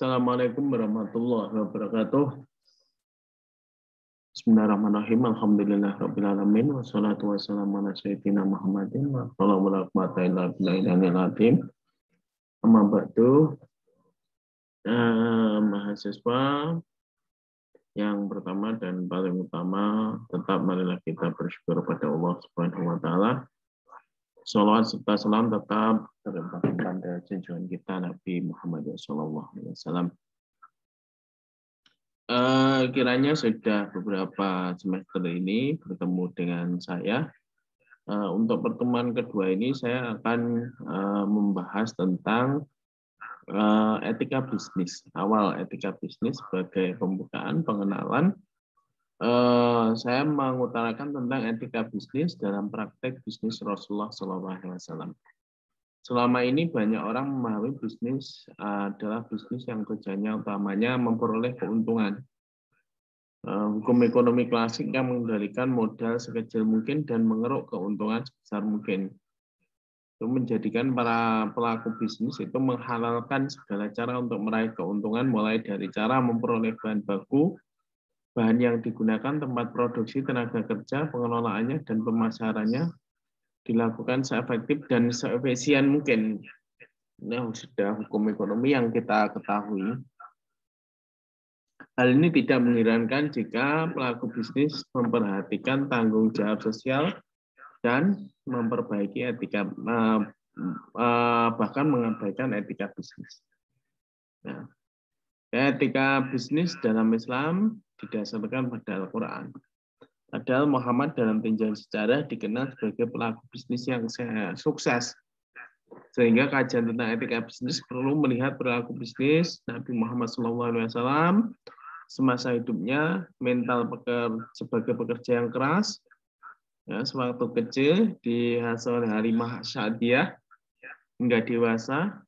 Assalamualaikum warahmatullahi wabarakatuh. Bismillahirrahmanirrahim. Alhamdulillahirabbil alamin wassalatu wassalamu ala sayyidina Muhammadin wa sallallahu alaihi. Amma ba'du. Mahasiswa yang pertama dan paling utama, tetap marilah kita bersyukur pada Allah Subhanahu wa taala. Shalawat serta salam tetap terlimpahkan dari junjungan kita Nabi Muhammad SAW. Kiranya sudah beberapa semester ini bertemu dengan saya. Untuk pertemuan kedua ini saya akan membahas tentang etika bisnis. Awal etika bisnis sebagai pembukaan pengenalan. Saya mengutarakan tentang etika bisnis dalam praktek bisnis Rasulullah SAW. Selama ini banyak orang memahami bisnis adalah bisnis yang tujuannya utamanya memperoleh keuntungan. Hukum ekonomi klasik yang mengendalikan modal sekecil mungkin dan mengeruk keuntungan sebesar mungkin. Itu menjadikan para pelaku bisnis itu menghalalkan segala cara untuk meraih keuntungan, mulai dari cara memperoleh bahan baku, bahan yang digunakan, tempat produksi, tenaga kerja, pengelolaannya, dan pemasarannya dilakukan seefektif dan seefisien mungkin. Nah, sudah hukum ekonomi yang kita ketahui. Hal ini tidak mengherankan jika pelaku bisnis memperhatikan tanggung jawab sosial dan memperbaiki etika, bahkan mengabaikan etika bisnis. Nah, etika bisnis dalam Islam didasarkan pada Al-Quran. Padahal Muhammad dalam tinjauan sejarah dikenal sebagai pelaku bisnis yang sukses. Sehingga kajian tentang etika bisnis perlu melihat perilaku bisnis Nabi Muhammad SAW semasa hidupnya, mental sebagai pekerja yang keras, ya, sewaktu kecil diasuh oleh Halimah Sa'diyah hingga dewasa,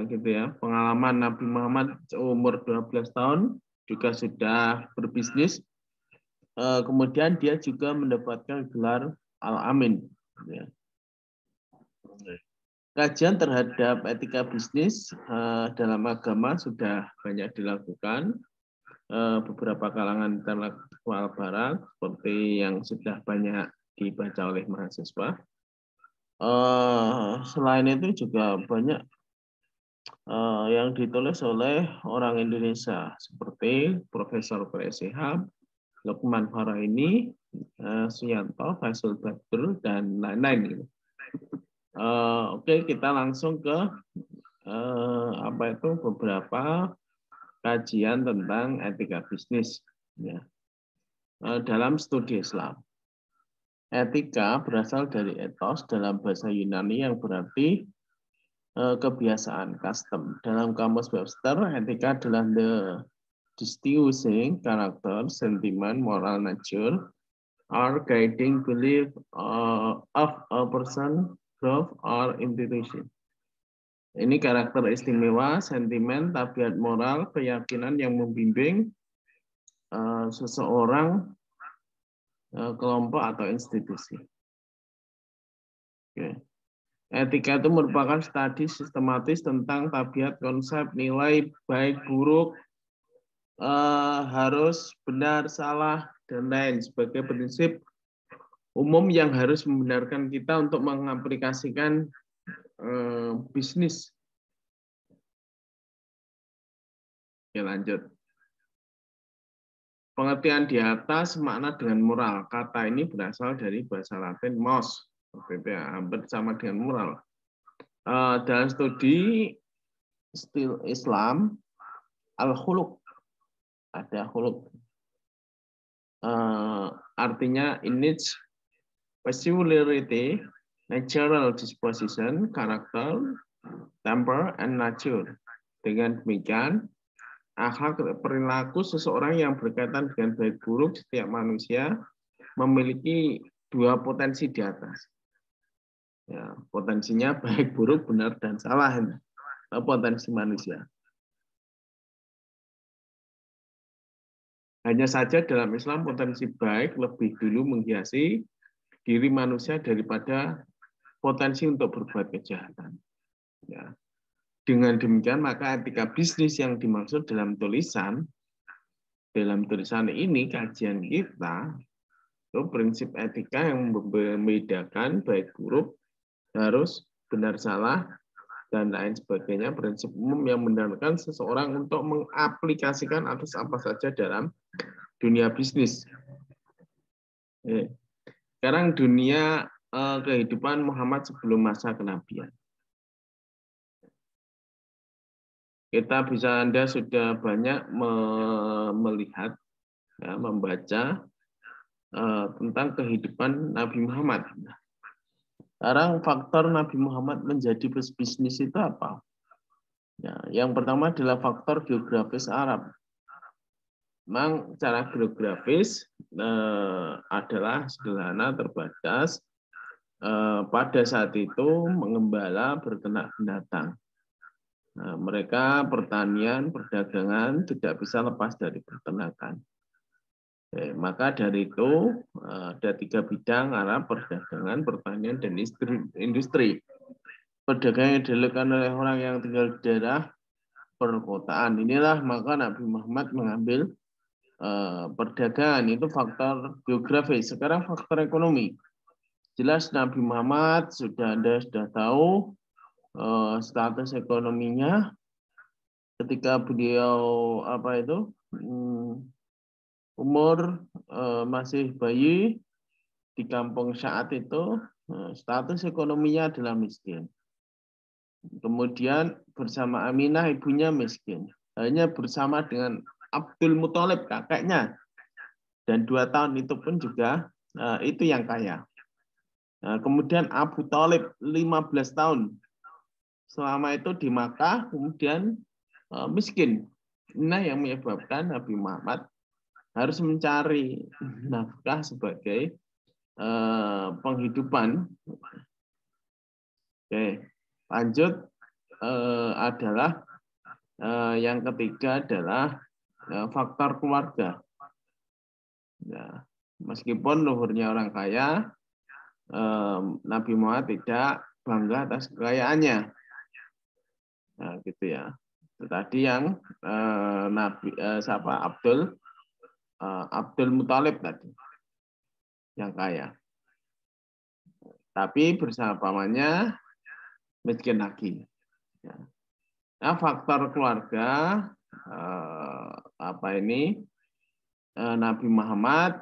gitu ya. Pengalaman Nabi Muhammad umur 12 tahun juga sudah berbisnis. Kemudian dia juga mendapatkan gelar Al-Amin. Ya. Kajian terhadap etika bisnis dalam agama sudah banyak dilakukan. Beberapa kalangan intelektual barat seperti yang sudah banyak dibaca oleh mahasiswa. Selain itu juga banyak yang ditulis oleh orang Indonesia seperti Profesor Shihab, Lukman Faraini, Suyanto, Faisal Badr, dan lain-lain. Oke, kita langsung ke beberapa kajian tentang etika bisnis. Ya. Dalam studi Islam, etika berasal dari ethos dalam bahasa Yunani yang berarti kebiasaan, custom. Dalam kamus Webster, etika adalah the distinguishing character, sentiment, moral nature, or guiding belief of a person, group, or institution. Ini karakter istimewa, sentimen, tabiat moral, keyakinan yang membimbing seseorang, kelompok, atau institusi. Oke. Etika itu merupakan studi sistematis tentang tabiat, konsep, nilai, baik, buruk, harus, benar, salah, dan lain sebagai prinsip umum yang harus membenarkan kita untuk mengaplikasikan bisnis. Oke, lanjut. Pengertian di atas makna dengan moral. Kata ini berasal dari bahasa Latin mos, hampir sama dengan moral. Dalam studi stil Islam, al-khuluq, ada khuluq. Artinya innate peculiarity, natural disposition, karakter, temper, and nature. Dengan demikian, akhlak perilaku seseorang yang berkaitan dengan baik buruk setiap manusia memiliki dua potensi di atas. Ya, potensinya baik buruk, benar dan salah. Potensi manusia. Hanya saja dalam Islam potensi baik lebih dulu menghiasi diri manusia daripada potensi untuk berbuat kejahatan. Ya. Dengan demikian, maka etika bisnis yang dimaksud dalam tulisan ini, kajian kita, itu prinsip etika yang membedakan baik buruk, harus, benar salah, dan lain sebagainya, prinsip umum yang mendasarkan seseorang untuk mengaplikasikan atas apa saja dalam dunia bisnis. Sekarang dunia kehidupan Muhammad sebelum masa kenabian. Anda sudah banyak melihat, ya, membaca tentang kehidupan Nabi Muhammad. Sekarang faktor Nabi Muhammad menjadi bisnis itu apa? Ya, yang pertama adalah faktor geografis Arab. Memang cara geografis adalah sederhana, terbatas. Pada saat itu mengembala, berternak binatang. Nah, mereka pertanian, perdagangan tidak bisa lepas dari peternakan. Maka dari itu ada 3 bidang Arab: perdagangan, pertanian, dan industri. Perdagangan yang dilakukan oleh orang yang tinggal di daerah perkotaan. Inilah maka Nabi Muhammad mengambil perdagangan, itu faktor geografis. Sekarang faktor ekonomi. Jelas Nabi Muhammad Anda sudah tahu status ekonominya ketika beliau umur masih bayi di kampung Sa'ad itu, status ekonominya adalah miskin. Kemudian bersama Aminah ibunya miskin. Hanya bersama dengan Abdul Muthalib kakeknya. Dan 2 tahun itu pun juga itu yang kaya. Kemudian Abu Thalib 15 tahun. Selama itu di Makkah, kemudian miskin. Nah, yang menyebabkan Nabi Muhammad harus mencari nafkah sebagai penghidupan. Oke, lanjut adalah yang ketiga adalah faktor keluarga. Ya, meskipun luhurnya orang kaya, Nabi Muhammad tidak bangga atas kekayaannya. Nah, gitu ya. Itu tadi yang Abdul Muthalib tadi yang kaya. Tapi bersama pamannya miskin lagi. Nah, faktor keluarga Nabi Muhammad,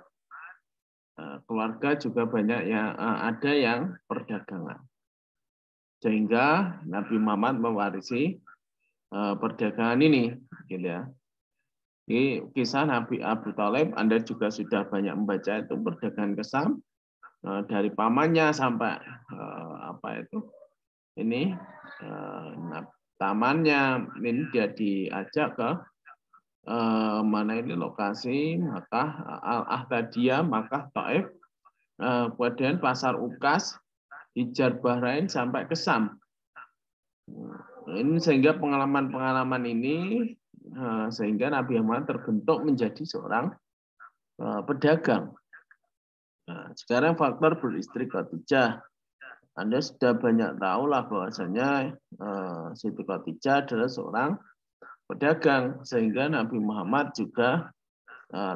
keluarga juga banyak yang ada yang perdagangan. Sehingga Nabi Muhammad mewarisi perdagangan ini, gitu ya. Ini kisah Nabi Abu Thalib, Anda juga sudah banyak membaca itu, perdagangan ke Syam, dari pamannya sampai tamannya, ini dia diajak ke mana ini lokasi Makkah Al-Ahdadiyah, Makkah, Taif, kemudian Pasar Ukas, Hijar Bahrain sampai ke Syam. Ini sehingga pengalaman-pengalaman ini sehingga Nabi Muhammad terbentuk menjadi seorang pedagang. Nah, sekarang faktor beristri Khadijah. Anda sudah banyak tahu lah bahwasanya Siti Khadijah adalah seorang pedagang, sehingga Nabi Muhammad juga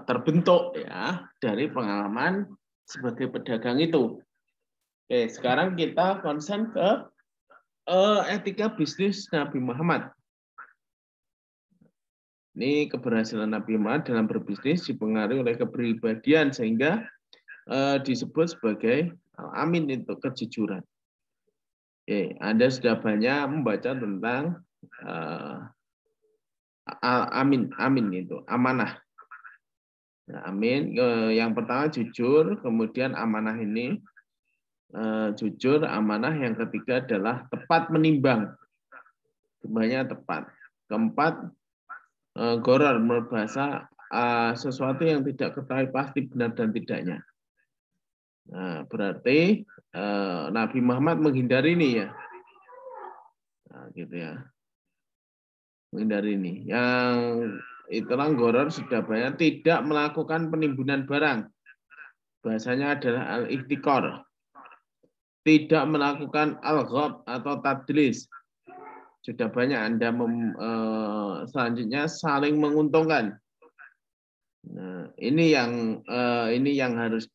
terbentuk ya dari pengalaman sebagai pedagang itu. Oke, sekarang kita konsen ke etika bisnis Nabi Muhammad. Ini keberhasilan Nabi Muhammad dalam berbisnis dipengaruhi oleh kepribadian sehingga disebut sebagai amin, itu kejujuran. Oke, Anda sudah banyak membaca tentang amin itu amanah. Nah, amin yang pertama jujur, kemudian amanah ini jujur, amanah yang ketiga adalah tepat menimbang, semuanya tepat. Keempat, gharar, berbahasa sesuatu yang tidak ketahui pasti benar dan tidaknya. Nah, berarti Nabi Muhammad menghindari ini ya. Nah, gitu ya. Menghindari ini. Yang itulah gharar sudah banyak, tidak melakukan penimbunan barang. Bahasanya adalah al-ihtikar. Tidak melakukan al-ghab atau tadlis. Sudah banyak Anda selanjutnya saling menguntungkan. Nah, ini yang harus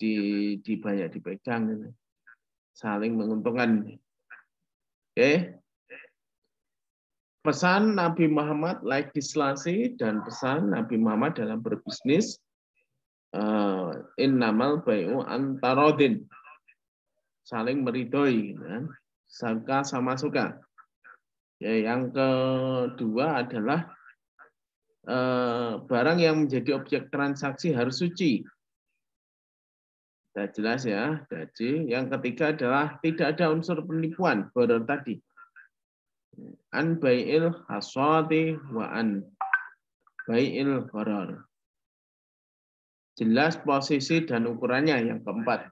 banyak dipegang, saling menguntungkan. Oke. Pesan Nabi Muhammad legislasi dan pesan Nabi Muhammad dalam berbisnis, innamal bai'u antarodin, saling meridhoi, suka sama suka. Ya, yang kedua adalah barang yang menjadi objek transaksi harus suci. Sudah jelas ya, jadi yang ketiga adalah tidak ada unsur penipuan, boror tadi. An bai'il hasadi wa an bai'il gharar. Jelas posisi dan ukurannya yang keempat.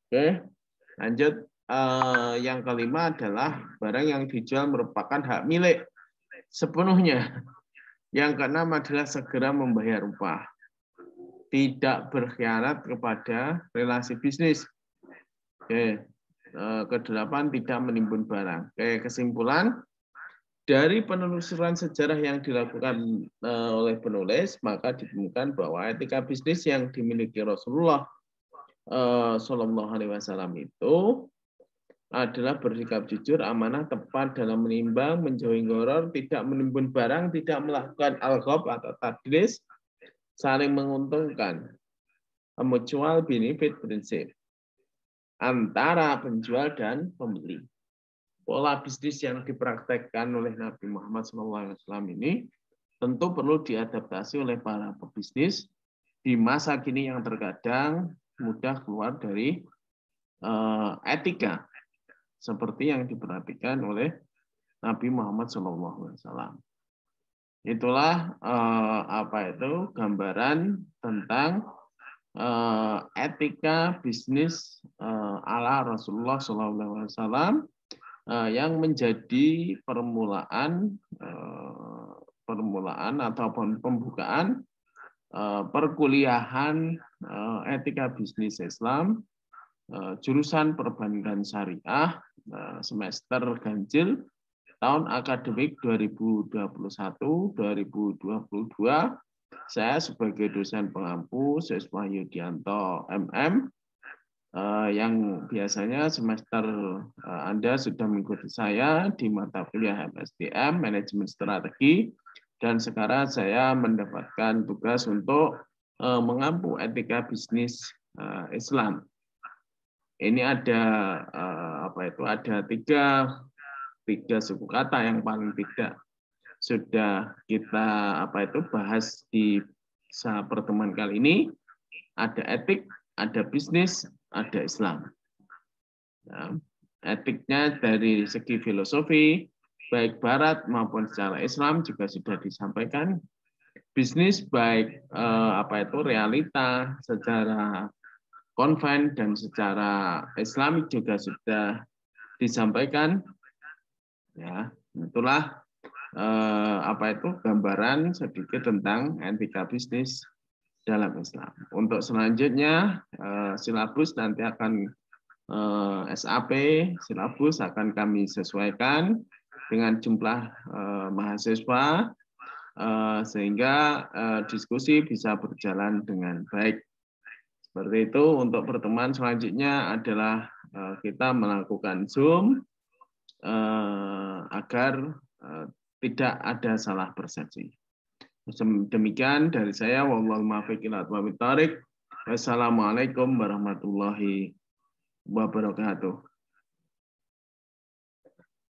Oke, lanjut. Yang kelima adalah barang yang dijual merupakan hak milik sepenuhnya. Yang keenam adalah segera membayar upah. Tidak berkhianat kepada relasi bisnis. Oke. Kedelapan, tidak menimbun barang. Oke, kesimpulan dari penelusuran sejarah yang dilakukan oleh penulis, maka ditemukan bahwa etika bisnis yang dimiliki Rasulullah Shallallahu Alaihi Wasallam itu adalah bersikap jujur, amanah, tepat dalam menimbang, menjauhi gharar, tidak menimbun barang, tidak melakukan al-ghab atau tadlis, saling menguntungkan, mutual benefit prinsip antara penjual dan pembeli. Pola bisnis yang dipraktekkan oleh Nabi Muhammad SAW ini tentu perlu diadaptasi oleh para pebisnis di masa kini yang terkadang mudah keluar dari etika seperti yang diperhatikan oleh Nabi Muhammad SAW. Itulah gambaran tentang etika bisnis ala Rasulullah SAW yang menjadi permulaan ataupun pembukaan perkuliahan etika bisnis Islam jurusan perbankan syariah semester ganjil tahun akademik 2021-2022. Saya sebagai dosen pengampu Siswa Yudianto MM yang biasanya semester Anda sudah mengikuti saya di mata kuliah MSDM Manajemen Strategi, dan sekarang saya mendapatkan tugas untuk mengampu etika bisnis Islam. Ini ada ada tiga suku kata yang paling tidak sudah kita bahas di pertemuan kali ini. Ada etik, ada bisnis, ada Islam. Nah, etiknya dari segi filosofi, baik Barat maupun secara Islam juga sudah disampaikan. Bisnis baik realita secara konven dan secara Islami juga sudah disampaikan. Ya, itulah gambaran sedikit tentang etika bisnis dalam Islam. Untuk selanjutnya silabus nanti akan SAP silabus akan kami sesuaikan dengan jumlah mahasiswa sehingga diskusi bisa berjalan dengan baik. Seperti itu. Untuk pertemuan selanjutnya adalah kita melakukan Zoom agar tidak ada salah persepsi. Demikian dari saya. Wallahul muwaffiq ila aqwamit thoriq. Wassalamualaikum warahmatullahi wabarakatuh.